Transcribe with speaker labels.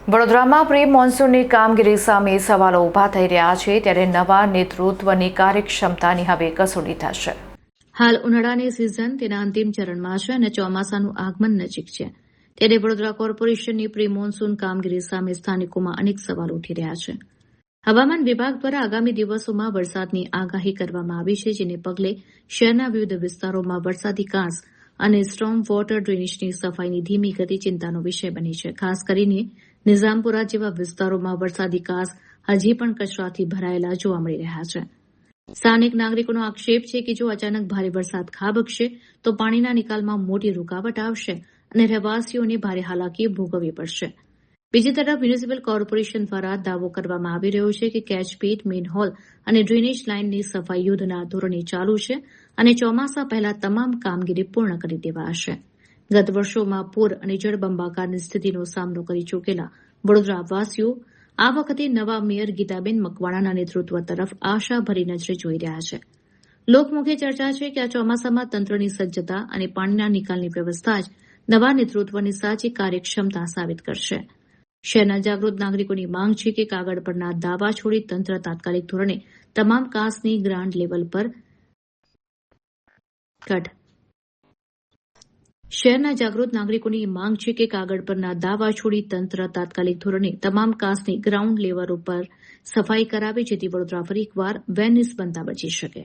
Speaker 1: વડોદરામાં પ્રી મોન્સૂનની કામગીરી સામે સવાલો ઊભા થઈ રહ્યા છે, ત્યારે નવા નેતૃત્વની કાર્યક્ષમતાની હવે કસોટી થશે.
Speaker 2: હાલ ઉનાળાની સિઝન તેના અંતિમ ચરણમાં છે અને ચોમાસાનું આગમન નજીક છે. ત્યારે વડોદરા કોર્પોરેશનની પ્રી મોન્સૂન કામગીરી સામે સ્થાનિકોમાં અનેક સવાલો ઉઠી રહ્યા છે. હવામાન વિભાગ દ્વારા આગામી દિવસોમાં વરસાદની આગાહી કરવામાં આવી છે, જેને પગલે શહેરના વિવિધ વિસ્તારોમાં વરસાદી કાંસ અને સ્ટોર્મ વોટર ડ્રેનેજની સફાઈની ધીમી ગતિ ચિંતાનો વિષય બની છે. ખાસ કરીને નિઝામપુરા જેવા વિસ્તારોમાં વરસાદી કાંસ હજી પણ કચરાથી ભરાયેલા જોવા મળી રહ્યા છે. સ્થાનિક નાગરિકોનો આક્ષેપ છે કે જો અચાનક ભારે વરસાદ ખાબકશે તો પાણીના નિકાલમાં મોટી રૂકાવટ આવશે અને રહેવાસીઓને ભારે હાલાકી ભોગવવી પડશે. બીજી તરફ મ્યુનિસિપલ કોર્પોરેશન દ્વારા દાવો કરવામાં આવી રહ્યો છે કે કેચપીટ, મેઇન હોલ અને ડ્રેનેજ લાઇનની સફાઈ યુદ્ધના ધોરણે ચાલુ છે અને ચોમાસા પહેલા તમામ કામગીરી પૂર્ણ કરી દેવાશે. ગત વર્ષોમાં પૂર અને જળબંબાકારની સ્થિતિનો સામનો કરી ચૂકેલા વડોદરાવાસીઓ આ વખતે નવા મેયર ગીતાબેન મકવાણાના નેતૃત્વ તરફ આશાભરી નજરે જોઈ રહ્યા છે. લોકમુખે ચર્ચા છે કે આ ચોમાસામાં તંત્રની સજ્જતા અને પાણીના નિકાલની વ્યવસ્થા જ નવા નેતૃત્વની સાચી કાર્યક્ષમતા સાબિત કરશે. શહેરના જાગૃત નાગરિકોની માંગ છે કે કાગળ પરના દાવા છોડી તંત્ર તાત્કાલિક ધોરણે તમામ કાંસની ગ્રાઉન્ડ લેવલ પર શહેરના જાગૃત નાગરિકોની માંગ છે કે કાગળ પરના દાવા છોડી તંત્ર તાત્કાલિક ધોરણે તમામ કાંસની ગ્રાઉન્ડ લેવલ ઉપર સફાઈ કરાવે, જેથી વડોદરા ફરી એકવાર વેનિસ બનતા બચી શકે.